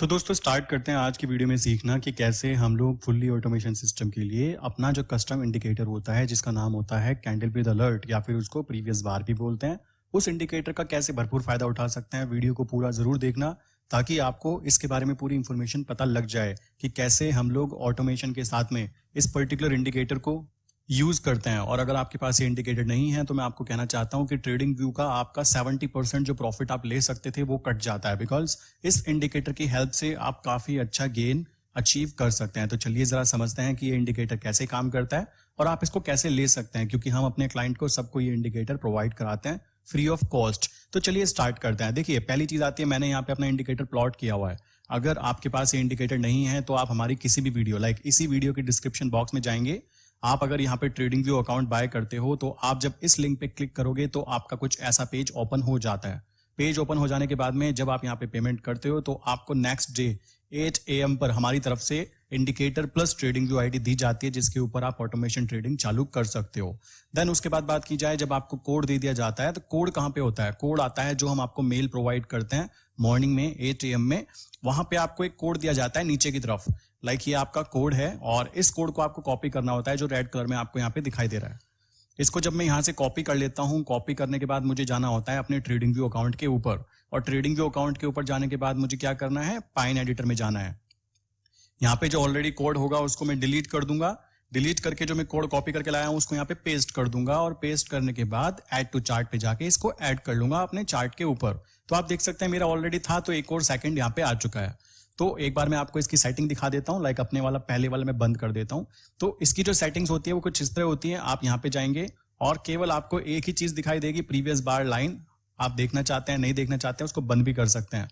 तो दोस्तों स्टार्ट करते हैं आज की वीडियो में सीखना कि कैसे हम लोग फुल्ली ऑटोमेशन सिस्टम के लिए अपना जो कस्टम इंडिकेटर होता है जिसका नाम होता है कैंडल विद अलर्ट या फिर उसको प्रीवियस बार भी बोलते हैं, उस इंडिकेटर का कैसे भरपूर फायदा उठा सकते हैं। वीडियो को पूरा जरूर देखना ताकि आपको इसके बारे में पूरी इंफॉर्मेशन पता लग जाए कि कैसे हम लोग ऑटोमेशन के साथ में इस पर्टिकुलर इंडिकेटर को यूज करते हैं। और अगर आपके पास ये इंडिकेटर नहीं है तो मैं आपको कहना चाहता हूं कि ट्रेडिंग व्यू का आपका 70% जो प्रॉफिट आप ले सकते थे वो कट जाता है, बिकॉज इस इंडिकेटर की हेल्प से आप काफी अच्छा गेन अचीव कर सकते हैं। तो चलिए जरा समझते हैं कि ये इंडिकेटर कैसे काम करता है और आप इसको कैसे ले सकते हैं, क्योंकि हम अपने क्लाइंट को सबको ये इंडिकेटर प्रोवाइड कराते हैं फ्री ऑफ कॉस्ट। तो चलिए स्टार्ट करते हैं। देखिए पहली चीज आती है, मैंने यहाँ पे अपना इंडिकेटर प्लॉट किया हुआ है। अगर आपके पास ये इंडिकेटर नहीं है तो आप हमारी किसी भी वीडियो इसी वीडियो के डिस्क्रिप्शन बॉक्स में जाएंगे। आप अगर यहाँ पे ट्रेडिंग व्यू अकाउंट बाय करते हो तो आप जब इस लिंक पे क्लिक करोगे तो आपका कुछ ऐसा पेज ओपन हो जाता है। पेज ओपन हो जाने के बाद में जब आप यहाँ पे पेमेंट करते हो तो आपको नेक्स्ट डे 8 AM पर हमारी तरफ से indicator plus trading view ID दी जाती है, जिसके ऊपर आप ऑटोमेशन ट्रेडिंग चालू कर सकते हो। देन उसके बाद बात की जाए, जब आपको कोड दे दिया जाता है तो कोड कहाँ पे होता है? कोड आता है जो हम आपको मेल प्रोवाइड करते हैं मॉर्निंग में 8 AM में। वहां पे आपको एक कोड दिया जाता है नीचे की तरफ, ये आपका कोड है और इस कोड को आपको कॉपी करना होता है जो रेड कलर में आपको यहाँ पे दिखाई दे रहा है। इसको जब मैं यहाँ से कॉपी कर लेता हूँ, कॉपी करने के बाद मुझे जाना होता है अपने ट्रेडिंग व्यू अकाउंट के ऊपर, और ट्रेडिंग व्यू अकाउंट के ऊपर जाने के बाद मुझे क्या करना है, पाइन एडिटर में जाना है। यहाँ पे जो ऑलरेडी कोड होगा उसको मैं डिलीट कर दूंगा। डिलीट करके जो मैं कोड कॉपी करके लाया हूं उसको यहाँ पे पेस्ट कर दूंगा, और पेस्ट करने के बाद ऐड टू चार्ट पे जाके इसको ऐड कर लूंगा अपने चार्ट के ऊपर। तो आप देख सकते हैं मेरा ऑलरेडी था तो एक और सेकंड यहाँ पे आ चुका है। तो एक बार मैं आपको इसकी सेटिंग दिखा देता हूँ। अपने वाला पहले वाला मैं बंद कर देता हूँ। तो इसकी जो सेटिंग्स होती है वो कुछ इस तरह होती है। आप यहाँ पे जाएंगे और केवल आपको एक ही चीज दिखाई देगी, प्रीवियस बार लाइन। आप देखना चाहते हैं, नहीं देखना चाहते हैं, उसको बंद भी कर सकते हैं।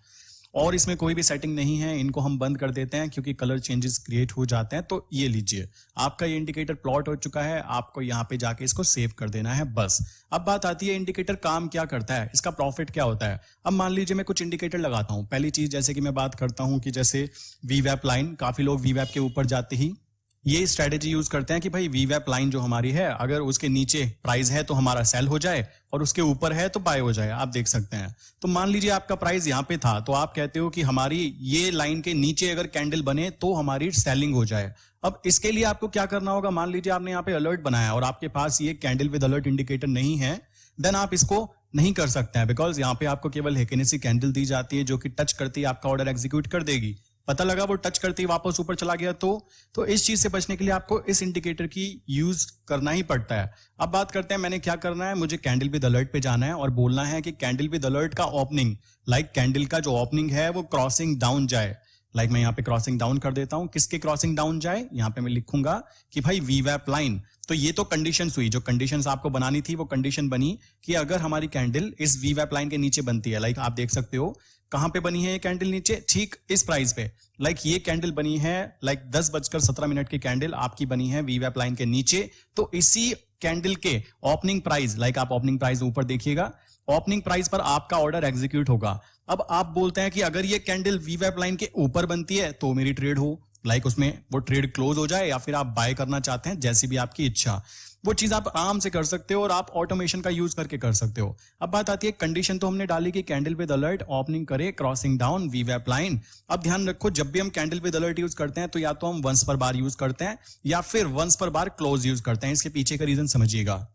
और इसमें कोई भी सेटिंग नहीं है, इनको हम बंद कर देते हैं क्योंकि कलर चेंजेस क्रिएट हो जाते हैं। तो ये लीजिए, आपका ये इंडिकेटर प्लॉट हो चुका है। आपको यहाँ पे जाके इसको सेव कर देना है बस। अब बात आती है इंडिकेटर काम क्या करता है, इसका प्रॉफिट क्या होता है। अब मान लीजिए मैं कुछ इंडिकेटर लगाता हूं। पहली चीज जैसे कि मैं बात करता हूं कि जैसे वीवैप लाइन, काफी लोग वीवैप के ऊपर जाते ही ये स्ट्रेटेजी यूज करते हैं कि भाई वीवैप लाइन जो हमारी है, अगर उसके नीचे प्राइस है तो हमारा सेल हो जाए और उसके ऊपर है तो बाय हो जाए। आप देख सकते हैं। तो मान लीजिए आपका प्राइस यहाँ पे था तो आप कहते हो कि हमारी ये लाइन के नीचे अगर कैंडल बने तो हमारी सेलिंग हो जाए। अब इसके लिए आपको क्या करना होगा, मान लीजिए आपने यहाँ पे अलर्ट बनाया और आपके पास ये कैंडल विद अलर्ट इंडिकेटर नहीं है, देन आप इसको नहीं कर सकते हैं, बिकॉज यहाँ पे आपको केवल हेकेनेसी कैंडल दी जाती है जो कि टच करती है आपका ऑर्डर एग्जीक्यूट कर देगी। पता लगा वो टच करते ही वापस ऊपर चला गया। तो इस चीज से बचने के लिए आपको इस इंडिकेटर की यूज करना ही पड़ता है। अब बात करते हैं मैंने क्या करना है। मुझे कैंडल विद अलर्ट पे जाना है और बोलना है कि कैंडल विद अलर्ट का ओपनिंग, कैंडल का जो ओपनिंग है वो क्रॉसिंग डाउन जाए। मैं यहाँ पे क्रॉसिंग डाउन कर देता हूं। किसके क्रॉसिंग डाउन जाए, यहाँ पे मैं लिखूंगा कि भाई वीवैप लाइन। तो ये तो कंडीशंस हुई, जो कंडीशंस आपको बनानी थी वो कंडीशन बनी कि अगर हमारी कैंडल इस वीवैप लाइन के नीचे बनती है, आप देख सकते हो कहां पे बनी है ये कैंडल, नीचे ठीक इस प्राइस पे। ये कैंडल बनी है 10:17 की कैंडल आपकी बनी है वीवैप लाइन के नीचे। तो इसी कैंडल के ओपनिंग प्राइस, आप ओपनिंग प्राइस ऊपर देखिएगा, ओपनिंग प्राइस पर आपका ऑर्डर एग्जीक्यूट होगा। अब आप बोलते हैं कि अगर ये कैंडल वीवैप लाइन के ऊपर बनती है तो मेरी ट्रेड हो, उसमें वो ट्रेड क्लोज हो जाए, या फिर आप बाय करना चाहते हैं, जैसी भी आपकी इच्छा, वो चीज आप आराम से कर सकते हो और आप ऑटोमेशन का यूज करके कर सकते हो। अब बात आती है कंडीशन, तो हमने डाली कि कैंडल विद अलर्ट ओपनिंग करे क्रॉसिंग डाउन वीवैप लाइन। अब ध्यान रखो, जब भी हम कैंडल विद अलर्ट यूज करते हैं तो या तो हम वंस पर बार यूज करते हैं या फिर वंस पर बार क्लोज यूज करते हैं। इसके पीछे का रीजन समझिएगा।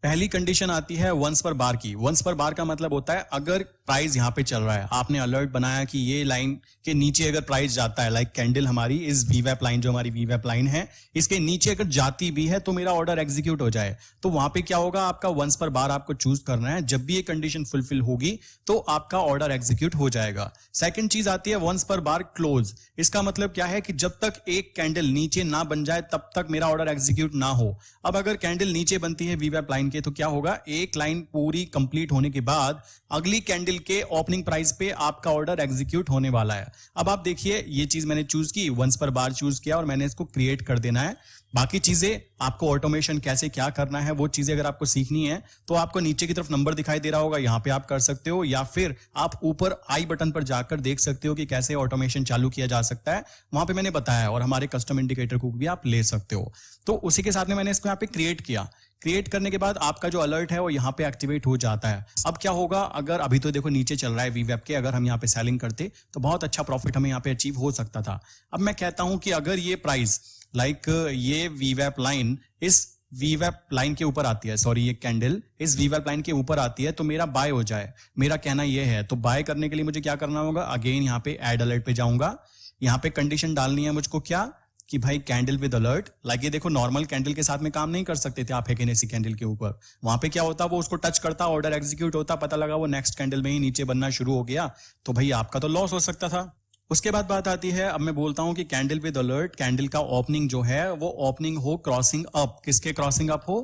पहली कंडीशन आती है वंस पर बार की। वंस पर बार का मतलब होता है अगर प्राइस यहां पे चल रहा है, आपने अलर्ट बनाया कि ये लाइन के नीचे अगर प्राइस जाता है, कैंडल हमारी इस वीवैप लाइन, जो हमारी वीवैप लाइन है, इसके नीचे अगर जाती भी है तो मेरा ऑर्डर एग्जीक्यूट हो जाए। तो वहां पे क्या होगा, आपका वंस पर बार आपको चूज करना है। जब भी ये कंडीशन फुलफिल होगी तो आपका ऑर्डर एग्जीक्यूट हो जाएगा। सेकंड चीज आती है वंस पर बार क्लोज। इसका मतलब क्या है कि जब तक एक कैंडल नीचे ना बन जाए तब तक मेरा ऑर्डर एग्जीक्यूट ना हो। अब अगर कैंडल नीचे बनती है वीवैप लाइन के तो क्या होगा, एक लाइन पूरी कंप्लीट होने के बाद अगली कैंडल के ओपनिंग प्राइस पे आपका ऑर्डर एग्जीक्यूट होने वाला है। अब आप देखिए, ये चीज मैंने चूज की, वंस पर बार चूज किया और मैंने इसको क्रिएट कर देना है। बाकी चीजें आपको ऑटोमेशन कैसे क्या करना है वो चीजें अगर आपको सीखनी है तो आपको नीचे की तरफ नंबर दिखाई दे रहा होगा, यहाँ पे आप कर सकते हो, या फिर आप ऊपर आई बटन पर जाकर देख सकते हो कि कैसे ऑटोमेशन चालू किया जा सकता है। वहां पे मैंने बताया, और हमारे कस्टम इंडिकेटर को भी आप ले सकते हो। तो उसी के साथ में मैंने इसको यहाँ पे क्रिएट किया। क्रिएट करने के बाद आपका जो अलर्ट है वो यहाँ पे एक्टिवेट हो जाता है। अब क्या होगा, अगर अभी तो देखो नीचे चल रहा है वीवेब के, अगर हम यहाँ पे सेलिंग करते तो बहुत अच्छा प्रॉफिट हमें यहाँ पे अचीव हो सकता था। अब मैं कहता हूं कि अगर ये प्राइस ये वीवेब लाइन इस वीवेब लाइन के ऊपर आती है, सॉरी ये कैंडल इस वीवेब लाइन के ऊपर आती है तो मेरा बाय हो जाए, मेरा कहना ये है। तो बाय करने के लिए मुझे क्या करना होगा, अगेन यहाँ पे ऐड अलर्ट पे जाऊंगा, यहाँ पे कंडीशन डालनी है मुझको क्या कि भाई कैंडल विद अलर्ट। ये देखो नॉर्मल कैंडल के साथ में काम नहीं कर सकते थे आप हेकेनेसी कैंडल के ऊपर, वहां पे क्या होता वो उसको टच करता, ऑर्डर एग्जीक्यूट होता, पता लगा वो नेक्स्ट कैंडल में ही नीचे बनना शुरू हो गया, तो भाई आपका तो लॉस हो सकता था। उसके बाद बात आती है, अब मैं बोलता हूं कि कैंडल विद अलर्ट, कैंडल का ओपनिंग जो है वो ओपनिंग हो क्रॉसिंग अप, किसके क्रॉसिंग अप हो,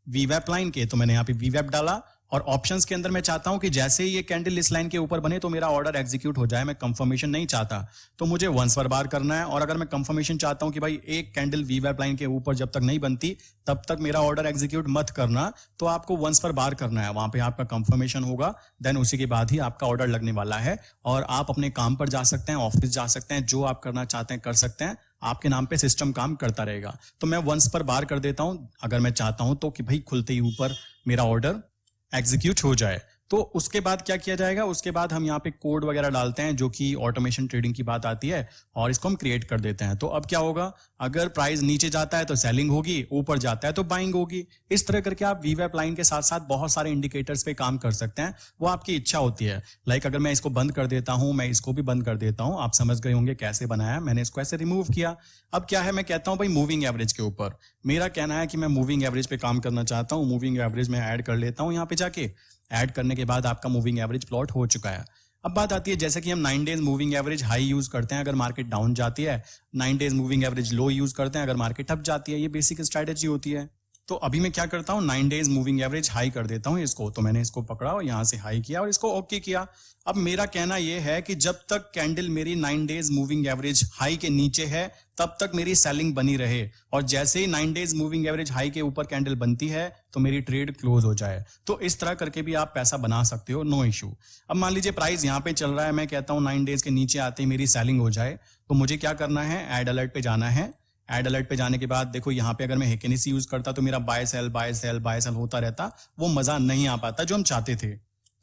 वीवेब लाइन के। तो मैंने यहाँ पे वीवेब डाला और ऑप्शंस के अंदर मैं चाहता हूं कि जैसे ही ये कैंडल इस लाइन के ऊपर बने तो मेरा ऑर्डर एग्जीक्यूट हो जाए, मैं कंफर्मेशन नहीं चाहता, तो मुझे वंस पर बार करना है। और अगर मैं कंफर्मेशन चाहता हूं कि भाई एक कैंडल वीवेब लाइन के ऊपर जब तक नहीं बनती तब तक मेरा ऑर्डर एग्जीक्यूट मत करना, तो आपको वंस पर बार करना है, वहां पे आपका कंफर्मेशन होगा, देन उसी के बाद ही आपका ऑर्डर लगने वाला है और आप अपने काम पर जा सकते हैं, ऑफिस जा सकते हैं, जो आप करना चाहते हैं कर सकते हैं, आपके नाम पे सिस्टम काम करता रहेगा। तो मैं वंस पर बार कर देता हूं अगर मैं चाहता हूं तो कि भाई खुलते ही ऊपर मेरा ऑर्डर एग्जीक्यूट हो जाए। तो उसके बाद क्या किया जाएगा, उसके बाद हम यहाँ पे कोड वगैरह डालते हैं, जो कि ऑटोमेशन ट्रेडिंग की बात आती है, और इसको हम क्रिएट कर देते हैं। तो अब क्या होगा, अगर प्राइस नीचे जाता है तो सेलिंग होगी, ऊपर जाता है तो बाइंग होगी। इस तरह करके आप वीवेब लाइन के साथ साथ बहुत सारे इंडिकेटर्स पे काम कर सकते हैं, वो आपकी इच्छा होती है। अगर मैं इसको बंद कर देता हूं, मैं इसको भी बंद कर देता हूं, आप समझ गए होंगे कैसे बनाया, मैंने इसको ऐसे रिमूव किया। अब क्या है, मैं कहता हूं भाई मूविंग एवरेज के ऊपर, मेरा कहना है कि मैं मूविंग एवरेज पे काम करना चाहता हूं। मूविंग एवरेज में ऐड कर लेता हूं, यहाँ पे जाके ऐड करने के बाद आपका मूविंग एवरेज प्लॉट हो चुका है। अब बात आती है, जैसे कि हम 9 days moving average high use करते हैं अगर मार्केट डाउन जाती है, 9 डेज मूविंग एवरेज लो यूज करते हैं अगर मार्केट अप जाती है, ये बेसिक स्ट्रेटेजी होती है। तो अभी मैं क्या करता हूं, 9 डेज मूविंग एवरेज हाई कर देता हूं इसको। तो मैंने इसको पकड़ा और यहां से हाई किया और इसको ओके किया। अब मेरा कहना यह है कि जब तक कैंडल मेरी 9 डेज मूविंग एवरेज हाई के नीचे है तब तक मेरी सेलिंग बनी रहे, और जैसे ही 9 डेज मूविंग एवरेज हाई के ऊपर कैंडल बनती है तो मेरी ट्रेड क्लोज हो जाए। तो इस तरह करके भी आप पैसा बना सकते हो, नो इशू। अब मान लीजिए प्राइस यहाँ पे चल रहा है, मैं कहता हूँ 9 डेज के नीचे आते ही मेरी सेलिंग हो जाए, तो मुझे क्या करना है, ऐड अलर्ट पे जाना है। ऐड अलर्ट पे जाने के बाद देखो यहाँ पे अगर मैं हेकेनेसी यूज करता तो मेरा buy sell buy sell buy sell होता रहता, वो मजा नहीं आ पाता जो हम चाहते थे।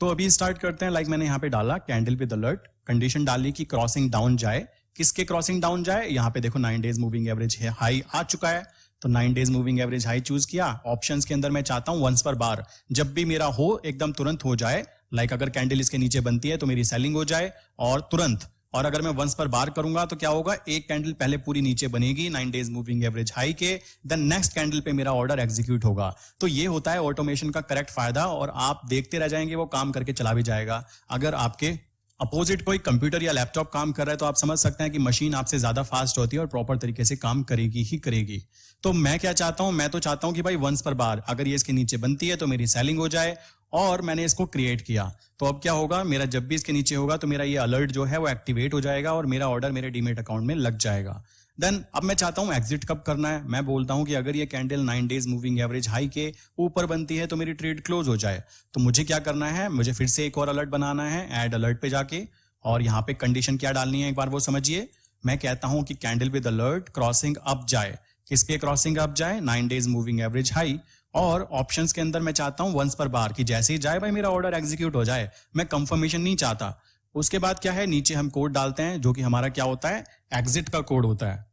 तो अभी स्टार्ट करते हैं। मैंने यहाँ पे डाला कैंडल विद अलर्ट, कंडीशन डाली कि क्रॉसिंग डाउन जाए, किसके क्रॉसिंग डाउन जाए, यहाँ पे देखो 9 डेज मूविंग एवरेज है हाई आ चुका है, तो 9 days moving average high choose किया। ऑप्शंस के अंदर मैं चाहता हूं वंस पर बार, जब भी मेरा हो एकदम तुरंत हो जाए। अगर कैंडल इसके नीचे बनती है तो मेरी सेलिंग हो जाए और तुरंत, और अगर मैं वंस पर बार करूंगा तो क्या होगा, एक कैंडल पहले पूरी नीचे बनेगी 9 डेज मूविंग एवरेज हाई के, देन नेक्स्ट कैंडल पे मेरा ऑर्डर एग्जीक्यूट होगा। तो ये होता है ऑटोमेशन का करेक्ट फायदा, और आप देखते रह जाएंगे, वो काम करके चला भी जाएगा। अगर आपके अपोजिट कोई कंप्यूटर या लैपटॉप काम कर रहा है तो आप समझ सकते हैं कि मशीन आपसे ज्यादा फास्ट होती है और प्रॉपर तरीके से काम करेगी ही करेगी। तो मैं क्या चाहता हूं, मैं तो चाहता हूं कि भाई वंस पर बार अगर ये इसके नीचे बनती है तो मेरी सेलिंग हो जाए, और मैंने इसको क्रिएट किया। तो अब क्या होगा, मेरा जब भी इसके नीचे होगा तो मेरा ये अलर्ट जो है वो एक्टिवेट हो जाएगा और मेरा ऑर्डर मेरे डीमेट अकाउंट में लग जाएगा। देन अब मैं चाहता हूं एग्जिट कब करना है, मैं बोलता हूं कि अगर ये candle 9 days moving average high के ऊपर बनती है तो मेरी ट्रेड क्लोज हो जाए। तो मुझे क्या करना है, मुझे फिर से एक और अलर्ट बनाना है, ऐड अलर्ट पे जाके, और यहाँ पे कंडीशन क्या डालनी है एक बार वो समझिए। मैं कहता हूं कि candle with alert crossing up जाए, किसके क्रॉसिंग अप जाए, 9 डेज मूविंग एवरेज हाई, और ऑप्शंस के अंदर मैं चाहता हूं वंस पर बार, कि जैसे ही जाए भाई मेरा ऑर्डर एग्जीक्यूट हो जाए, मैं कंफर्मेशन नहीं चाहता। उसके बाद क्या है, नीचे हम कोड डालते हैं जो कि हमारा क्या होता है, एग्जिट का कोड होता है।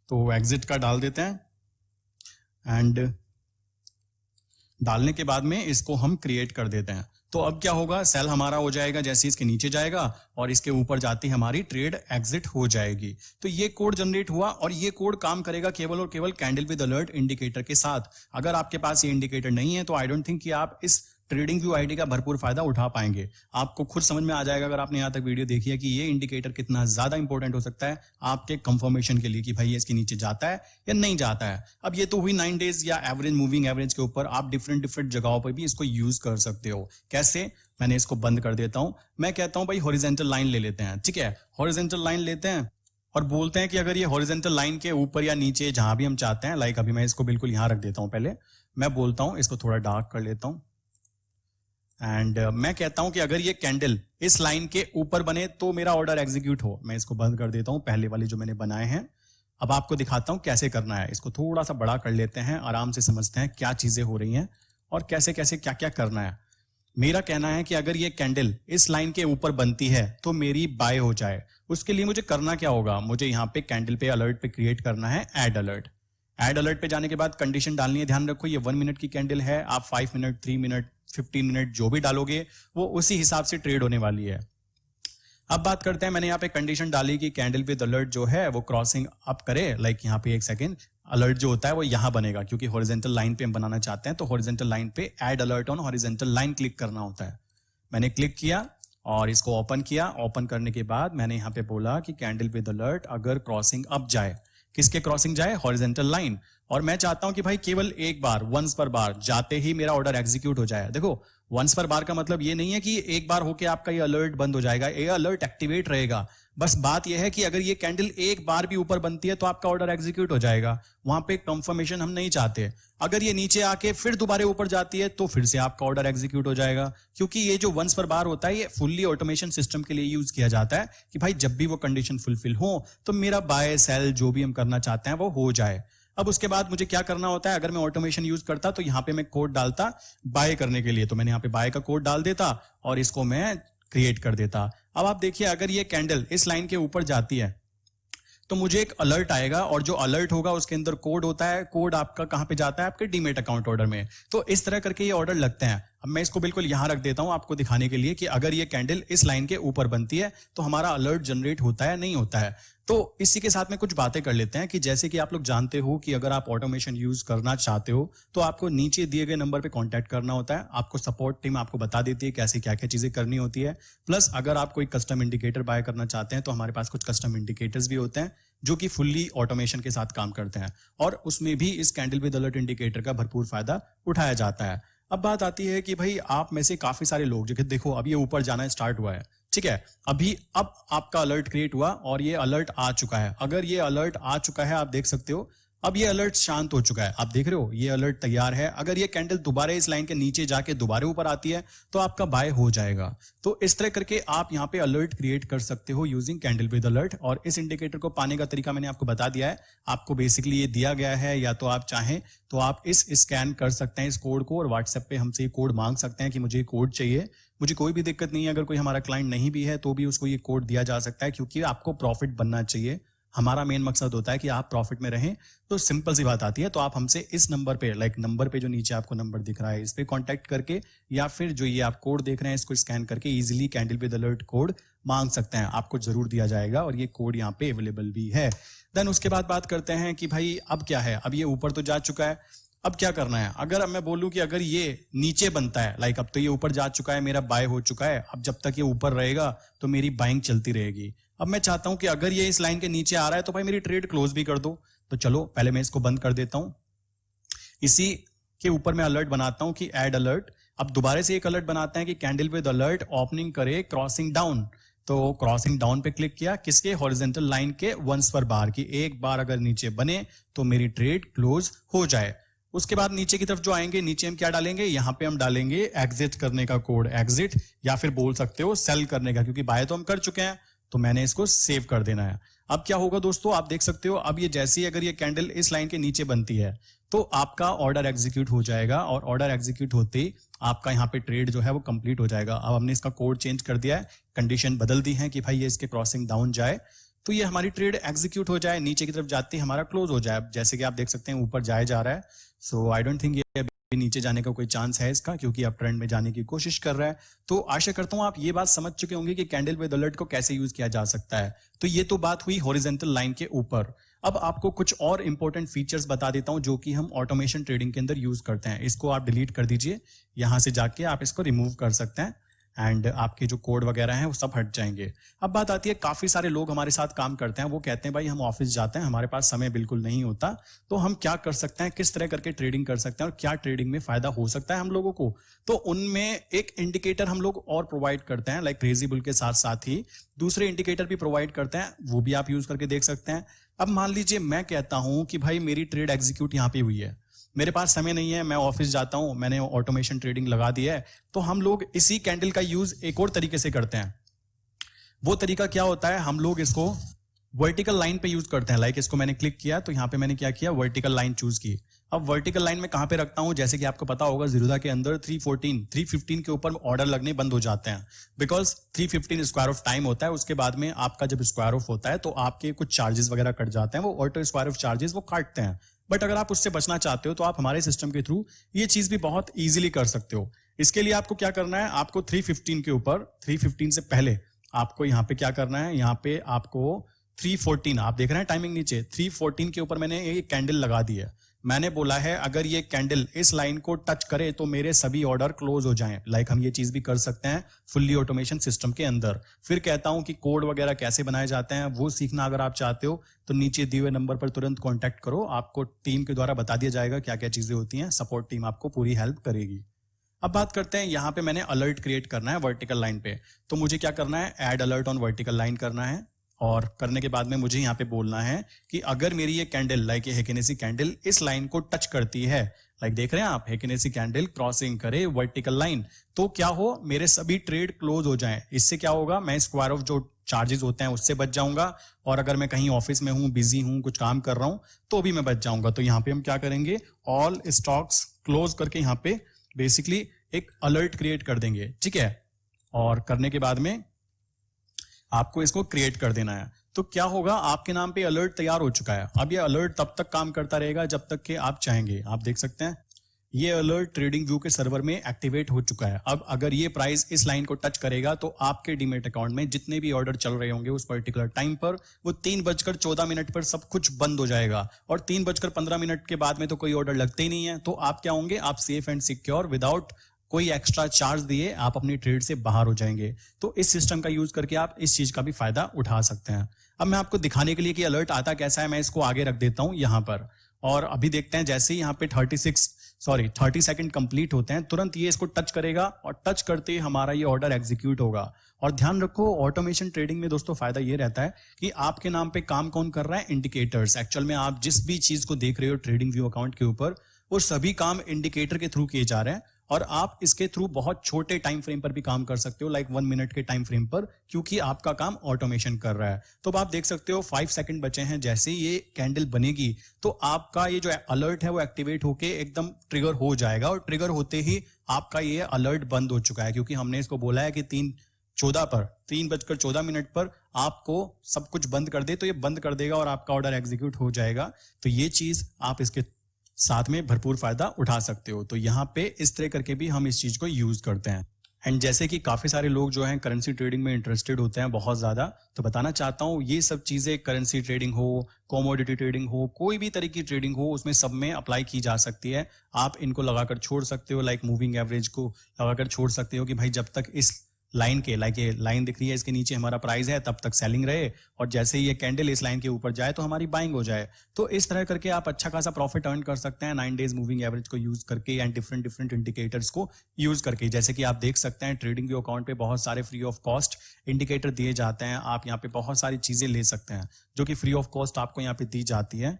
तो एग्जिट का डाल देते हैं, एंड डालने के बाद में इसको हम क्रिएट कर देते हैं। तो अब क्या होगा, सेल हमारा हो जाएगा जैसे इसके नीचे जाएगा और इसके ऊपर जाती हमारी ट्रेड एग्जिट हो जाएगी। तो ये कोड जनरेट हुआ, और ये कोड काम करेगा केवल और केवल कैंडल विद अलर्ट इंडिकेटर के साथ। अगर आपके पास ये इंडिकेटर नहीं है तो आई डोंट थिंक कि आप इस ट्रेडिंग व्यू आईडी का भरपूर फायदा उठा पाएंगे। आपको खुद समझ में आ जाएगा अगर आपने यहाँ तक वीडियो देखी है कि ये इंडिकेटर कितना ज्यादा इंपॉर्टेंट हो सकता है आपके कंफर्मेशन के लिए कि भाई ये इसके नीचे जाता है या नहीं जाता है। अब ये तो हुई 9 डेज या एवरेज मूविंग एवरेज के ऊपर, आप डिफरेंट जगहों पर भी इसको यूज कर सकते हो। कैसे, मैंने इसको बंद कर देता हूं। मैं कहता हूं भाई हॉरिजॉन्टल लाइन ले लेते हैं, ठीक है, हॉरिजॉन्टल लाइन लेते हैं और बोलते हैं कि अगर ये हॉरिजॉन्टल लाइन के ऊपर या नीचे जहां भी हम चाहते हैं, अभी मैं इसको बिल्कुल यहां रख देता हूं। पहले मैं बोलता हूं इसको थोड़ा डार्क कर लेता हूं, एंड मैं कहता हूं कि अगर ये कैंडल इस लाइन के ऊपर बने तो मेरा ऑर्डर एग्जीक्यूट हो। मैं इसको बंद कर देता हूं, पहले वाली जो मैंने बनाए हैं अब आपको दिखाता हूं कैसे करना है। इसको थोड़ा सा बड़ा कर लेते हैं, आराम से समझते हैं क्या चीजें हो रही हैं और कैसे कैसे क्या क्या करना है। मेरा कहना है कि अगर ये कैंडल इस लाइन के ऊपर बनती है तो मेरी बाय हो जाए। उसके लिए मुझे करना क्या होगा, मुझे यहाँ पे कैंडल पे अलर्ट पे क्रिएट करना है ऐड अलर्ट। ऐड अलर्ट पे जाने के बाद कंडीशन डालनी है। ध्यान रखो ये 1 मिनट की कैंडल है, आप 5 मिनट 3 मिनट 15 मिनट जो भी डालोगे वो उसी हिसाब से ट्रेड होने वाली है। अब बात करते हैं, मैंने यहाँ पे कंडीशन डाली कि कैंडल विद अलर्ट जो है वो क्रॉसिंग अप करे, लाइक यहाँ पे 1 सेकेंड, अलर्ट जो होता है वो यहां बनेगा क्योंकि हॉरिजॉन्टल लाइन पे हम बनाना चाहते हैं। तो हॉरिजॉन्टल लाइन पे add alert on horizontal line click करना होता है। मैंने क्लिक किया और इसको ओपन किया। ओपन करने के बाद मैंने यहाँ पे बोला कि कैंडल विद अलर्ट अगर क्रॉसिंग अप जाए, किसके क्रॉसिंग जाए, हॉरिजॉन्टल लाइन। और मैं चाहता हूं कि भाई केवल एक बार, वंस पर बार जाते ही मेरा ऑर्डर एग्जीक्यूट हो जाए। देखो वंस पर बार का मतलब ये नहीं है कि एक बार होके आपका ये अलर्ट बंद हो जाएगा, ये अलर्ट एक्टिवेट रहेगा। बस बात यह है कि अगर ये कैंडल एक बार भी ऊपर बनती है तो आपका ऑर्डर एग्जीक्यूट हो जाएगा। वहां पे कंफर्मेशन हम नहीं चाहते। अगर ये नीचे आके फिर दोबारा ऊपर जाती है तो फिर से आपका ऑर्डर एग्जीक्यूट हो जाएगा, क्योंकि ये जो वंस पर बार होता है ये फुल्ली ऑटोमेशन सिस्टम के लिए यूज किया जाता है कि भाई जब भी वो कंडीशन फुलफिल हो तो मेरा बाय सेल जो भी हम करना चाहते हैं वो हो जाए। अब उसके बाद मुझे क्या करना होता है, अगर मैं ऑटोमेशन यूज करता तो यहां पे मैं कोड डालता बाय करने के लिए, तो मैंने यहाँ पे बाय का कोड डाल देता और इसको मैं क्रिएट कर देता। अब आप देखिए अगर ये कैंडल इस लाइन के ऊपर जाती है तो मुझे एक अलर्ट आएगा और जो अलर्ट होगा उसके अंदर कोड होता है। कोड आपका कहां पे जाता है, आपके डीमेट अकाउंट ऑर्डर में। तो इस तरह करके ये ऑर्डर लगते हैं। अब मैं इसको बिल्कुल यहां रख देता हूं आपको दिखाने के लिए कि अगर ये कैंडल इस लाइन के ऊपर बनती है तो हमारा अलर्ट जनरेट होता है नहीं होता है। तो इसी के साथ में कुछ बातें कर लेते हैं कि जैसे कि आप लोग जानते हो कि अगर आप ऑटोमेशन यूज करना चाहते हो तो आपको नीचे दिए गए नंबर पे कांटेक्ट करना होता है। आपको सपोर्ट टीम आपको बता देती है कैसे क्या क्या चीजें करनी होती है। प्लस अगर आप कोई कस्टम इंडिकेटर बाय करना चाहते हैं तो हमारे पास कुछ कस्टम इंडिकेटर्स भी होते हैं जो कि फुल्ली ऑटोमेशन के साथ काम करते हैं और उसमें भी इस कैंडल विद अलर्ट इंडिकेटर का भरपूर फायदा उठाया जाता है। अब बात आती है कि भाई आप में से काफी सारे लोग जो कि देखो अब ये ऊपर जाना स्टार्ट हुआ है, ठीक है, अभी अब आपका अलर्ट क्रिएट हुआ और ये अलर्ट आ चुका है। अगर ये अलर्ट आ चुका है आप देख सकते हो अब ये अलर्ट शांत हो चुका है। आप देख रहे हो ये अलर्ट तैयार है। अगर ये कैंडल दोबारा इस लाइन के नीचे जाके दोबारा ऊपर आती है तो आपका बाय हो जाएगा। तो इस तरह करके आप यहाँ पे अलर्ट क्रिएट कर सकते हो यूजिंग कैंडल विद अलर्ट। और इस इंडिकेटर को पाने का तरीका मैंने आपको बता दिया है। आपको बेसिकली ये दिया गया है, या तो आप चाहें तो आप इस स्कैन कर सकते हैं इस कोड को और व्हाट्सएप पे हमसे ये कोड मांग सकते हैं कि मुझे ये कोड चाहिए। मुझे कोई भी दिक्कत नहीं है, अगर कोई हमारा क्लाइंट नहीं भी है तो भी उसको ये कोड दिया जा सकता है, क्योंकि आपको प्रॉफिट बनना चाहिए। हमारा मेन मकसद होता है कि आप प्रॉफिट में रहें। तो सिंपल सी बात आती है, तो आप हमसे इस नंबर पे, लाइक नंबर पे जो नीचे आपको नंबर दिख रहा है इस पे कांटेक्ट करके, या फिर जो ये आप कोड देख रहे हैं इसको स्कैन करके easily candle with alert code मांग सकते हैं। आपको जरूर दिया जाएगा और ये कोड यहाँ पे अवेलेबल भी है। देन उसके बाद बात करते हैं कि भाई अब क्या है। अब ये ऊपर तो जा चुका है, अब क्या करना है। अगर अब मैं बोलूं कि अगर ये नीचे बनता है, लाइक अब तो ये ऊपर जा चुका है, मेरा बाय हो चुका है, अब जब तक ये ऊपर रहेगा तो मेरी बाइंग चलती रहेगी। अब मैं चाहता हूं कि अगर ये इस लाइन के नीचे आ रहा है तो भाई मेरी ट्रेड क्लोज भी कर दो। तो चलो पहले मैं इसको बंद कर देता हूं। इसी के ऊपर मैं अलर्ट बनाता हूं कि ऐड अलर्ट। अब दोबारा से एक अलर्ट बनाते हैं कि कैंडल विद अलर्ट ओपनिंग करे क्रॉसिंग डाउन। तो क्रॉसिंग डाउन पे क्लिक किया, किसके, हॉरिजॉन्टल लाइन के वंस पर बार की। एक बार अगर नीचे बने तो मेरी ट्रेड क्लोज हो जाए। उसके बाद नीचे की तरफ जो आएंगे, नीचे हम क्या डालेंगे, यहां पे हम डालेंगे एग्जिट करने का कोड, एग्जिट, या फिर बोल सकते हो सेल करने का, क्योंकि बाय तो हम कर चुके हैं तो मैंने इसको सेव कर देना है। अब क्या होगा दोस्तों, आप देख सकते हो अब ये जैसे ही अगर ये कैंडल इस लाइन के नीचे बनती है तो आपका ऑर्डर एग्जीक्यूट हो जाएगा और ऑर्डर एग्जीक्यूट होते ही आपका यहाँ पे ट्रेड जो है वो कंप्लीट हो जाएगा। अब हमने इसका कोड चेंज कर दिया है, कंडीशन बदल दी है कि भाई ये इसके क्रॉसिंग डाउन जाए तो ये हमारी ट्रेड एग्जीक्यूट हो जाए, नीचे की तरफ जाते ही हमारा क्लोज हो जाए। जैसे कि आप देख सकते हैं ऊपर जाए जा रहा है। सो आई डोंट थिंक ये अभी नीचे जाने का कोई चांस है इसका, क्योंकि अब ट्रेंड में जाने की कोशिश कर रहा है। तो आशा करता हूं आप ये बात समझ चुके होंगे कि कैंडल विद अलर्ट को कैसे यूज किया जा सकता है। तो ये तो बात हुई हॉरिजॉन्टल लाइन के ऊपर। अब आपको कुछ और इंपॉर्टेंट फीचर्स बता देता हूं जो कि हम ऑटोमेशन ट्रेडिंग के अंदर यूज करते हैं। इसको आप डिलीट कर दीजिए, यहां से जाके आप इसको रिमूव कर सकते हैं एंड आपके जो कोड वगैरह हैं वो सब हट जाएंगे। अब बात आती है, काफी सारे लोग हमारे साथ काम करते हैं, वो कहते हैं भाई हम ऑफिस जाते हैं, हमारे पास समय बिल्कुल नहीं होता, तो हम क्या कर सकते हैं, किस तरह करके ट्रेडिंग कर सकते हैं और क्या ट्रेडिंग में फायदा हो सकता है हम लोगों को। तो उनमें एक इंडिकेटर हम लोग और प्रोवाइड करते हैं, लाइक क्रेजी बुल के साथ साथ ही दूसरे इंडिकेटर भी प्रोवाइड करते हैं, वो भी आप यूज करके देख सकते हैं। अब मान लीजिए मैं कहता हूं कि भाई मेरी ट्रेड एग्जीक्यूट यहां पे हुई है, मेरे पास समय नहीं है, मैं ऑफिस जाता हूं, मैंने ऑटोमेशन ट्रेडिंग लगा दी है, तो हम लोग इसी कैंडल का यूज एक और तरीके से करते हैं। वो तरीका क्या होता है, हम लोग इसको वर्टिकल लाइन पे यूज करते हैं। लाइक इसको मैंने क्लिक किया तो यहाँ पे मैंने क्या किया, वर्टिकल लाइन चूज की। अब वर्टिकल लाइन में कहां पे रखता हूं, जैसे कि आपको पता होगा जीरोधा के अंदर 315 के ऊपर ऑर्डर लगने बंद हो जाते हैं, बिकॉज 315 स्क्वायर ऑफ टाइम होता है। उसके बाद में आपका जब स्क्वायर ऑफ होता है तो आपके कुछ चार्जेस वगैरह कट जाते हैं, वो ऑटो स्क्वायर ऑफ चार्जेस वो काटते हैं। बट अगर आप उससे बचना चाहते हो तो आप हमारे सिस्टम के थ्रू ये चीज भी बहुत इजीली कर सकते हो। इसके लिए आपको क्या करना है, आपको 315 के ऊपर 315 से पहले आपको यहाँ पे क्या करना है, यहाँ पे आपको 314, आप देख रहे हैं टाइमिंग नीचे 314 के ऊपर मैंने ये कैंडल लगा दी है। मैंने बोला है अगर ये कैंडल इस लाइन को टच करे तो मेरे सभी ऑर्डर क्लोज हो जाएं। लाइक हम ये चीज भी कर सकते हैं फुल्ली ऑटोमेशन सिस्टम के अंदर। फिर कहता हूं कि कोड वगैरह कैसे बनाए जाते हैं वो सीखना अगर आप चाहते हो तो नीचे दिए हुए नंबर पर तुरंत कॉन्टैक्ट करो, आपको टीम के द्वारा बता दिया जाएगा क्या क्या चीजें होती हैं। सपोर्ट टीम आपको पूरी हेल्प करेगी। अब बात करते हैं, यहाँ पे मैंने अलर्ट क्रिएट करना है वर्टिकल लाइन पे, तो मुझे क्या करना है, add alert on vertical line करना है। और करने के बाद में मुझे यहाँ पे बोलना है कि अगर मेरी ये कैंडल, लाइक ये हेकिनेसी कैंडल इस लाइन को टच करती है, लाइक देख रहे हैं आप हेकिनेसी कैंडल क्रॉसिंग करे वर्टिकल लाइन, तो क्या हो, मेरे सभी ट्रेड क्लोज हो जाएं। इससे क्या होगा, मैं स्क्वायर ऑफ जो चार्जेस होते हैं उससे बच जाऊंगा, और अगर मैं कहीं ऑफिस में हूं, बिजी हूं, कुछ काम कर रहा हूं तो भी मैं बच जाऊंगा। तो यहाँ पे हम क्या करेंगे, ऑल स्टॉक्स क्लोज करके यहाँ पे बेसिकली एक अलर्ट क्रिएट कर देंगे, ठीक है। और करने के बाद में आपको इसको क्रिएट कर देना है। तो क्या होगा, आपके नाम पे अलर्ट तैयार हो चुका है। अब ये अलर्ट तब तक काम करता रहेगा जब तक कि आप चाहेंगे। आप देख सकते हैं ये अलर्ट ट्रेडिंग व्यू के सर्वर में एक्टिवेट हो चुका है। अब अगर ये प्राइस इस लाइन को टच करेगा तो आपके डीमेट अकाउंट में जितने भी ऑर्डर चल रहे होंगे उस पर्टिकुलर टाइम पर, वो 3:14 पर सब कुछ बंद हो जाएगा। और 3:15 के बाद में तो कोई ऑर्डर लगते ही नहीं है। तो आप क्या होंगे, आप सेफ एंड सिक्योर विदाउट कोई एक्स्ट्रा चार्ज दिए आप अपनी ट्रेड से बाहर हो जाएंगे। तो इस सिस्टम का यूज करके आप इस चीज का भी फायदा उठा सकते हैं। अब मैं आपको दिखाने के लिए कि अलर्ट आता कैसा है, मैं इसको आगे रख देता हूं यहां पर। और अभी देखते हैं, जैसे ही यहाँ पे 30 सेकंड कंप्लीट होते हैं, तुरंत ये इसको टच करेगा और टच करते ही हमारा ये ऑर्डर एग्जीक्यूट होगा। और ध्यान रखो, ऑटोमेशन ट्रेडिंग में दोस्तों फायदा ये रहता है कि आपके नाम पे काम कौन कर रहा है, इंडिकेटर्स। एक्चुअल में आप जिस भी चीज को देख रहे हो ट्रेडिंग व्यू अकाउंट के ऊपर, वो सभी काम इंडिकेटर के थ्रू किए जा रहे हैं। और आप इसके थ्रू बहुत छोटे टाइम फ्रेम पर भी काम कर सकते हो, लाइक 1 मिनट के टाइम फ्रेम पर, क्योंकि आपका काम ऑटोमेशन कर रहा है। तो आप देख सकते हो 5 सेकंड बचे हैं। जैसे ही ये कैंडल बनेगी तो आपका ये जो अलर्ट है वो एक्टिवेट होके एकदम ट्रिगर हो जाएगा, और ट्रिगर होते ही आपका ये अलर्ट बंद हो चुका है, क्योंकि हमने इसको बोला है कि 3:14 पर आपको सब कुछ बंद कर दे, तो ये बंद कर देगा और आपका ऑर्डर एग्जीक्यूट हो जाएगा। तो ये चीज आप इसके साथ में भरपूर फायदा उठा सकते हो। तो यहाँ पे इस तरह करके भी हम इस चीज को यूज करते हैं। एंड जैसे कि काफी सारे लोग जो हैं करेंसी ट्रेडिंग में इंटरेस्टेड होते हैं बहुत ज्यादा, तो बताना चाहता हूँ ये सब चीजें, करेंसी ट्रेडिंग हो, कमोडिटी ट्रेडिंग हो, कोई भी तरह की ट्रेडिंग हो, उसमें सब में अप्लाई की जा सकती है। आप इनको लगाकर छोड़ सकते हो, लाइक मूविंग एवरेज को लगाकर छोड़ सकते हो कि भाई जब तक इस लाइन के, लाइक ये लाइन दिख रही है इसके नीचे हमारा प्राइस है, तब तक सेलिंग रहे, और जैसे ही ये कैंडल इस लाइन के ऊपर जाए तो हमारी बाइंग हो जाए। तो इस तरह करके आप अच्छा खासा प्रॉफिट अर्न कर सकते हैं 9 डेज मूविंग एवरेज को यूज करके एंड डिफरेंट इंडिकेटर्स को यूज करके। जैसे कि आप देख सकते हैं ट्रेडिंग व्यू अकाउंट पे बहुत सारे फ्री ऑफ कॉस्ट इंडिकेटर दिए जाते हैं। आप यहाँ पे बहुत सारी चीजें ले सकते हैं जो कि फ्री ऑफ कॉस्ट आपको यहाँ पे दी जाती है।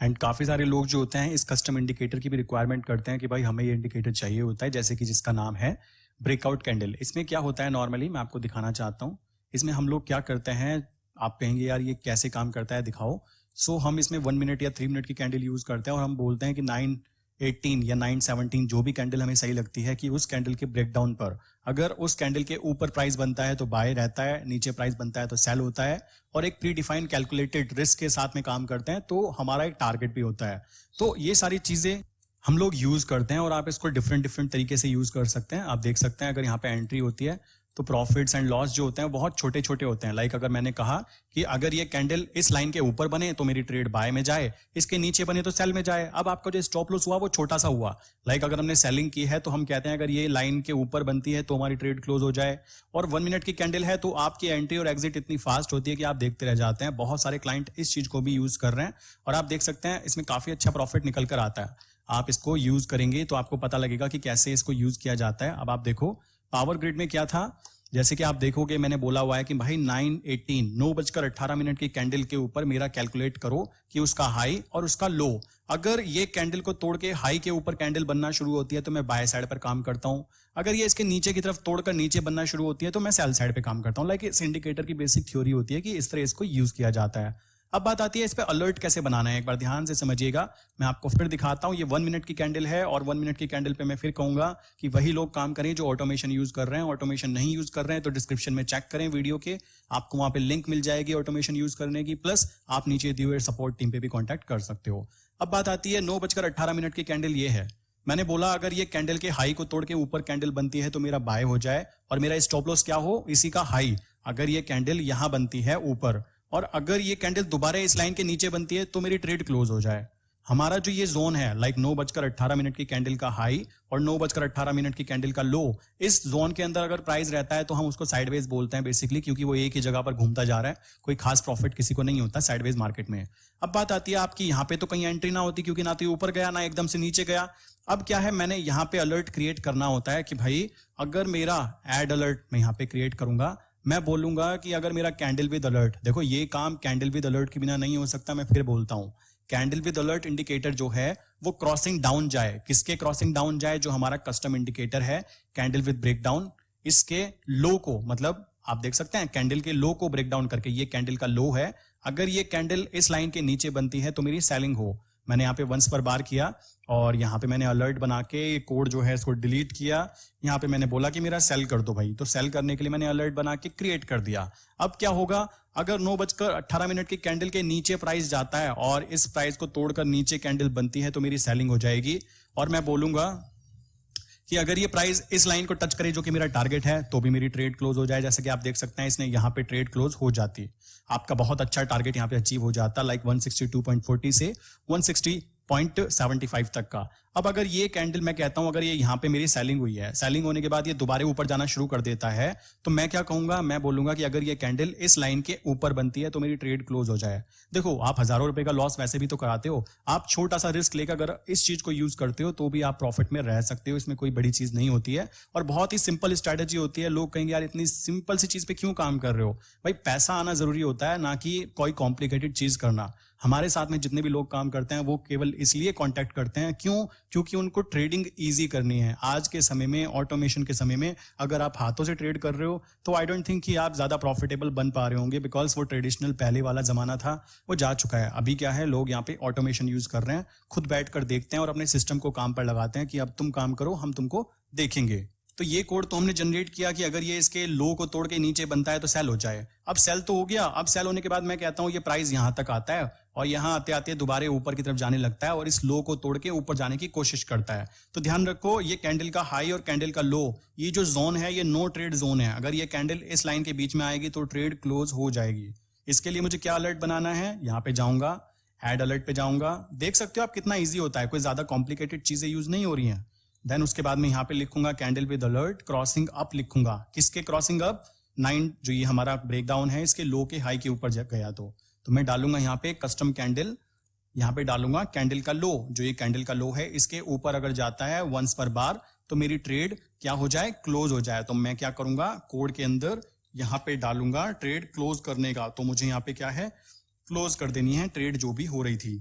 एंड काफी सारे लोग जो होते हैं इस कस्टम इंडिकेटर की भी रिक्वायरमेंट करते हैं कि भाई हमें ये इंडिकेटर चाहिए होता है, जैसे कि जिसका नाम है ब्रेकआउट कैंडल। इसमें क्या होता है, नॉर्मली मैं आपको दिखाना चाहता हूं। इसमें हम लोग क्या करते हैं, आप कहेंगे यार ये कैसे काम करता है, दिखाओ। सो हम इसमें 1 मिनट या 3 मिनट की कैंडल यूज करते हैं, और हम बोलते हैं कि 9:18 या 9:17 जो भी कैंडल हमें सही लगती है, कि उस कैंडल के ब्रेकडाउन पर अगर उस कैंडल के ऊपर प्राइस बनता है तो बाय रहता है, नीचे प्राइस बनता है तो सेल होता है, और एक प्री डिफाइंड कैलकुलेटेड रिस्क के साथ में काम करते हैं, तो हमारा एक टारगेट भी होता है। तो ये सारी चीजें हम लोग यूज करते हैं, और आप इसको डिफरेंट तरीके से यूज कर सकते हैं। आप देख सकते हैं अगर यहाँ पे एंट्री होती है तो प्रॉफिट्स एंड लॉस जो होते हैं बहुत छोटे छोटे होते हैं। लाइक अगर मैंने कहा कि अगर ये कैंडल इस लाइन के ऊपर बने तो मेरी ट्रेड बाय में जाए, इसके नीचे बने तो सेल में जाए। अब आपका जो स्टॉप लॉस हुआ वो छोटा सा हुआ। लाइक अगर हमने सेलिंग की है तो हम कहते हैं अगर ये लाइन के ऊपर बनती है तो हमारी ट्रेड क्लोज हो जाए। और 1 मिनट की कैंडल है तो आपकी एंट्री और एग्जिट इतनी फास्ट होती है कि आप देखते रह जाते हैं। बहुत सारे क्लाइंट इस चीज को भी यूज कर रहे हैं, और आप देख सकते हैं इसमें काफी अच्छा प्रॉफिट निकल कर आता है। आप इसको यूज करेंगे तो आपको पता लगेगा कि कैसे इसको यूज किया जाता है। अब आप देखो पावर ग्रिड में क्या था, जैसे कि आप देखोगे मैंने बोला हुआ है कि भाई 9:18 9:18 की कैंडल के ऊपर मेरा कैलकुलेट करो कि उसका हाई और उसका लो। अगर ये कैंडल को तोड़ के हाई के ऊपर कैंडल बनना शुरू होती है तो मैं बाय साइड पर काम करता हूं। अगर ये इसके नीचे की तरफ तोड़कर नीचे बनना शुरू होती है तो मैं सेल साइड पे काम करता हूं। लाइक इस इंडिकेटर की बेसिक थ्योरी होती है कि इस तरह इसको यूज किया जाता है। अब बात आती है इस पे अलर्ट कैसे बनाना है, एक बार ध्यान से समझिएगा। मैं आपको फिर दिखाता हूं, ये 1 मिनट की कैंडल है और 1 मिनट की कैंडल पे मैं फिर कहूंगा कि वही लोग काम करें जो ऑटोमेशन यूज कर रहे हैं। ऑटोमेशन नहीं यूज कर रहे हैं तो डिस्क्रिप्शन में चेक करें वीडियो के, आपको वहां पे लिंक मिल जाएगी ऑटोमेशन यूज करने की, प्लस आप नीचे दिए हुए सपोर्ट टीम पे भी कॉन्टैक्ट कर सकते हो। अब बात आती है 9:18 की कैंडल ये है। मैंने बोला अगर ये कैंडल के हाई को तोड़ के ऊपर कैंडल बनती है तो मेरा बाय हो जाए और मेरा स्टॉप लॉस क्या हो, इसी का हाई। अगर ये कैंडल यहां बनती है ऊपर और अगर ये कैंडल दोबारा इस लाइन के नीचे बनती है तो मेरी ट्रेड क्लोज हो जाए। हमारा जो ये जोन है लाइक 9:18 की कैंडल का हाई और 9:18 की कैंडल का लो, इस जोन के अंदर अगर प्राइस रहता है तो हम उसको साइडवेज बोलते हैं बेसिकली, क्योंकि वो एक ही जगह पर घूमता जा रहा है, कोई खास प्रॉफिट किसी को नहीं होता साइडवेज मार्केट में। अब बात आती है आपकी यहाँ पे तो कहीं एंट्री ना होती क्योंकि ना तो ऊपर गया ना एकदम से नीचे गया। अब क्या है, मैंने यहाँ पे अलर्ट क्रिएट करना होता है कि भाई अगर मेरा एड अलर्ट मैं यहाँ पे क्रिएट करूंगा, मैं बोलूंगा कि अगर मेरा कैंडल विद अलर्ट, देखो ये काम कैंडल विद अलर्ट के बिना नहीं हो सकता। मैं फिर बोलता हूं, कैंडल विद अलर्ट इंडिकेटर जो है वो क्रॉसिंग डाउन जाए। किसके क्रॉसिंग डाउन जाए? जो हमारा कस्टम इंडिकेटर है कैंडल विद ब्रेकडाउन, इसके लो को, मतलब आप देख सकते हैं कैंडल के लो को ब्रेक डाउन करके, ये कैंडल का लो है, अगर ये कैंडल इस लाइन के नीचे बनती है तो मेरी सेलिंग हो। मैंने यहाँ पे वंस पर बार किया और यहाँ पे मैंने अलर्ट बना के ये कोड जो है इसको डिलीट किया। यहाँ पे मैंने बोला कि मेरा सेल कर दो भाई, तो सेल करने के लिए मैंने अलर्ट बना के क्रिएट कर दिया। अब क्या होगा, अगर 9:18 की कैंडल के नीचे प्राइस जाता है और इस प्राइस को तोड़कर नीचे कैंडल बनती है तो मेरी सेलिंग हो जाएगी। और मैं बोलूंगा कि अगर ये प्राइस इस लाइन को टच करे जो कि मेरा टारगेट है तो भी मेरी ट्रेड क्लोज हो जाए। जैसे कि आप देख सकते हैं इसने यहाँ पे ट्रेड क्लोज हो जाती, आपका बहुत अच्छा टारगेट यहाँ पे अचीव हो जाता, लाइक 162.40 से 160.75 तक का। अब अगर ये कैंडल मैं कहता हूं अगर ये यहाँ पे मेरी सेलिंग हुई है, सेलिंग होने के बाद ये दोबारा ऊपर जाना शुरू कर देता है, तो मैं क्या कहूंगा, मैं बोलूंगा कि अगर ये कैंडल इस लाइन के ऊपर बनती है तो मेरी ट्रेड क्लोज हो जाए। देखो आप हजारों रुपए का लॉस वैसे भी तो कराते हो, आप छोटा सा रिस्क लेकर अगर इस चीज को यूज करते हो तो भी आप प्रॉफिट में रह सकते हो, इसमें कोई बड़ी चीज नहीं होती है और बहुत ही सिंपल स्ट्रेटेजी होती है। लोग कहेंगे यार इतनी सिंपल सी चीज पे क्यों काम कर रहे हो? भाई पैसा आना जरूरी होता है, ना कि कोई कॉम्प्लिकेटेड चीज करना। हमारे साथ में जितने भी लोग काम करते हैं वो केवल इसलिए कांटेक्ट करते हैं, क्यों? क्योंकि उनको ट्रेडिंग इजी करनी है। आज के समय में, ऑटोमेशन के समय में, अगर आप हाथों से ट्रेड कर रहे हो तो आई डोंट थिंक कि आप ज्यादा प्रॉफिटेबल बन पा रहे होंगे, बिकॉज वो ट्रेडिशनल पहले वाला जमाना था वो जा चुका है। अभी क्या है, लोग यहाँ पे ऑटोमेशन यूज कर रहे हैं, खुद बैठ कर देखते हैं और अपने सिस्टम को काम पर लगाते हैं कि अब तुम काम करो, हम तुमको देखेंगे। तो ये कोड तो हमने जनरेट किया कि अगर ये इसके लो को तोड़ के नीचे बनता है तो सेल हो जाए। अब सेल तो हो गया। अब सेल होने के बाद मैं कहता हूं ये प्राइस यहां तक आता है और यहां आते आते दोबारा ऊपर की तरफ जाने लगता है और इस लो को तोड़ के ऊपर जाने की कोशिश करता है। तो ध्यान रखो, ये कैंडल का हाई और कैंडल का लो, ये जो जोन है ये नो ट्रेड जोन है। अगर ये कैंडल इस लाइन के बीच में आएगी तो ट्रेड क्लोज हो जाएगी। इसके लिए मुझे क्या अलर्ट बनाना है, यहाँ पे जाऊंगा, एड अलर्ट पे जाऊंगा। देख सकते हो आप कितना ईजी होता है, कोई ज्यादा कॉम्प्लिकेटेड चीजें यूज नहीं हो रही हैं। देन उसके बाद में यहाँ पे लिखूंगा candle with alert crossing up लिखूंगा। किसके क्रॉसिंग अप? 9 जो ये हमारा ब्रेकडाउन है इसके लो के हाई के ऊपर गया तो मैं डालूंगा यहाँ पे कस्टम कैंडल, यहाँ पे डालूंगा कैंडल का लो, जो ये कैंडल का लो है इसके ऊपर अगर जाता है वंस पर बार तो मेरी ट्रेड क्या हो जाए, क्लोज हो जाए। तो मैं क्या करूंगा, कोड के अंदर यहाँ पे डालूंगा ट्रेड क्लोज करने का। तो मुझे यहाँ पे क्या है, क्लोज कर देनी है ट्रेड जो भी हो रही थी।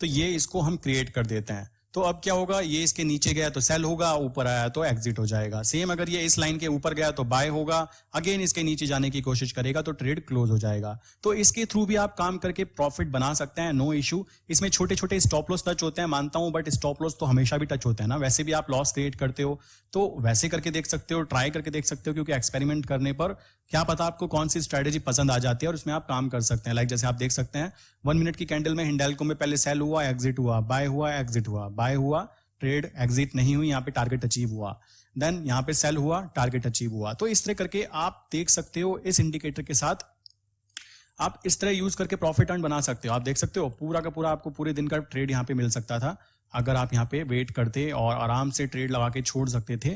तो ये इसको हम क्रिएट कर देते हैं। तो अब क्या होगा, ये इसके नीचे गया तो सेल होगा, ऊपर आया तो एग्जिट हो जाएगा। सेम अगर ये इस लाइन के ऊपर गया तो बाय होगा, अगेन इसके नीचे जाने की कोशिश करेगा तो ट्रेड क्लोज हो जाएगा। तो इसके थ्रू भी आप काम करके प्रॉफिट बना सकते हैं, नो इशू। इसमें छोटे छोटे स्टॉप लॉस टच होते हैं मानता हूं, बट स्टॉप लॉस तो हमेशा भी टच होते हैं ना। वैसे भी आप लॉस क्रिएट करते हो तो वैसे करके देख सकते हो, ट्राई करके देख सकते हो, क्योंकि एक्सपेरिमेंट करने पर क्या पता आपको कौन सी स्ट्रेटेजी पसंद आ जाती है और उसमें आप काम कर सकते हैं। लाइक जैसे आप देख सकते हैं 1 मिनट की कैंडल में हिंडाल्को में पहले सेल हुआ, एग्जिट हुआ, बाय हुआ, एग्जिट हुआ, बाय हुआ, ट्रेड एग्जिट नहीं हुई, यहाँ पे टारगेट अचीव हुआ, देन यहाँ पे सेल हुआ, टारगेट अचीव हुआ। तो इस तरह करके आप देख सकते हो, इस इंडिकेटर के साथ आप इस तरह यूज करके प्रॉफिट अर्न बना सकते हो। आप देख सकते हो पूरा का पूरा आपको पूरे दिन का ट्रेड यहाँ पे मिल सकता था अगर आप यहाँ पे वेट करते और आराम से ट्रेड लगा के छोड़ सकते थे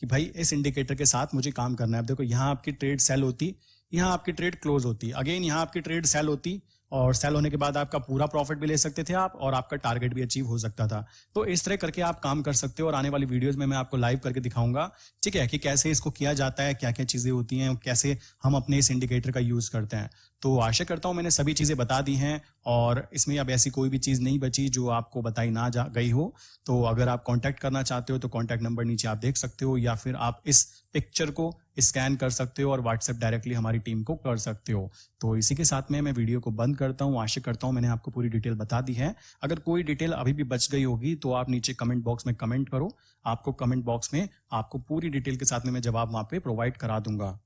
कि भाई इस इंडिकेटर के साथ मुझे काम करना है। अब देखो यहाँ आपकी ट्रेड सेल होती, यहाँ आपकी ट्रेड क्लोज होती, अगेन यहाँ आपकी ट्रेड सेल होती और सेल होने के बाद आपका पूरा प्रॉफिट भी ले सकते थे आप, और आपका टारगेट भी अचीव हो सकता था। तो इस तरह करके आप काम कर सकते हो, और आने वाली वीडियोस में मैं आपको लाइव करके दिखाऊंगा, ठीक है, कि कैसे इसको किया जाता है, क्या क्या चीजें होती हैं, कैसे हम अपने इस इंडिकेटर का यूज करते हैं। तो आशा करता हूं मैंने सभी चीजें बता दी हैं, और इसमें अब ऐसी कोई भी चीज नहीं बची जो आपको बताई ना जा गई हो। तो अगर आप कांटेक्ट करना चाहते हो तो कांटेक्ट नंबर नीचे आप देख सकते हो, या फिर आप इस पिक्चर को स्कैन कर सकते हो और व्हाट्सएप डायरेक्टली हमारी टीम को कर सकते हो। तो इसी के साथ में मैं वीडियो को बंद करता हूं। आशा करता हूं मैंने आपको पूरी डिटेल बता दी है। अगर कोई डिटेल अभी भी बच गई होगी तो आप नीचे कमेंट बॉक्स में कमेंट करो, आपको कमेंट बॉक्स में आपको पूरी डिटेल के साथ में मैं जवाब वहां पे प्रोवाइड करा दूंगा।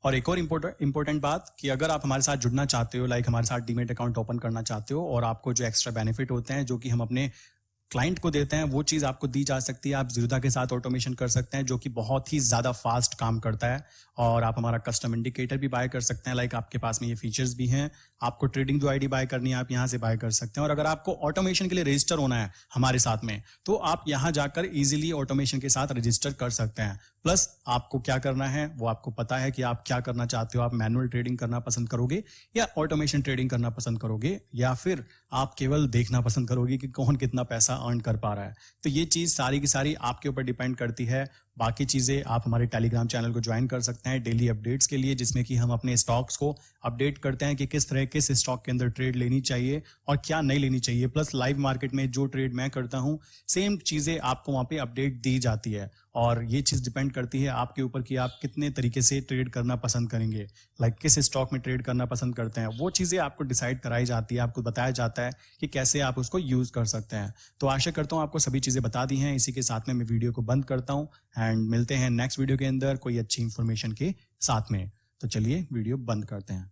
और एक और इंपॉर्टेंट बात कि अगर आप हमारे साथ जुड़ना चाहते हो, लाइक हमारे साथ डीमेट अकाउंट ओपन करना चाहते हो, और आपको जो एक्स्ट्रा बेनिफिट होते हैं जो कि हम अपने क्लाइंट को देते हैं, वो चीज आपको दी जा सकती है। आप ज़ीरोधा के साथ ऑटोमेशन कर सकते हैं जो कि बहुत ही ज्यादा फास्ट काम करता है, और आप हमारा कस्टम इंडिकेटर भी बाय कर सकते हैं। लाइक आपके पास में ये फीचर्स भी हैं। आपको ट्रेडिंग जो आईडी बाय करनी है आप यहाँ से बाय कर सकते हैं। और अगर आपको ऑटोमेशन के लिए रजिस्टर होना है हमारे साथ में, तो आप यहाँ जाकर इजीली ऑटोमेशन के साथ रजिस्टर कर सकते हैं। प्लस आपको क्या करना है वो आपको पता है कि आप क्या करना चाहते हो। आप मैनुअल ट्रेडिंग करना पसंद करोगे या ऑटोमेशन ट्रेडिंग करना पसंद करोगे, या फिर आप केवल देखना पसंद करोगे कि कौन कितना पैसा अर्न कर पा रहा है। तो ये चीज सारी की सारी आपके ऊपर डिपेंड करती है। बाकी चीजें आप हमारे टेलीग्राम चैनल को ज्वाइन कर सकते हैं डेली अपडेट्स के लिए, जिसमें कि हम अपने स्टॉक्स को अपडेट करते हैं कि किस तरह किस स्टॉक के अंदर ट्रेड लेनी चाहिए और क्या नहीं लेनी चाहिए। प्लस लाइव मार्केट में जो ट्रेड मैं करता हूं सेम चीजें आपको वहां पे अपडेट दी जाती है। और ये चीज डिपेंड करती है आपके ऊपर कि आप कितने तरीके से ट्रेड करना पसंद करेंगे, लाइक किस स्टॉक में ट्रेड करना पसंद करते हैं। वो चीजें आपको डिसाइड कराई जाती है, आपको बताया जाता है कि कैसे आप उसको यूज कर सकते हैं। तो आशा करता हूं आपको सभी चीजें बता दी हैं। इसी के साथ में मैं वीडियो को बंद करता हूं, एंड मिलते हैं नेक्स्ट वीडियो के अंदर कोई अच्छी इंफॉर्मेशन के साथ में। तो चलिए वीडियो बंद करते हैं।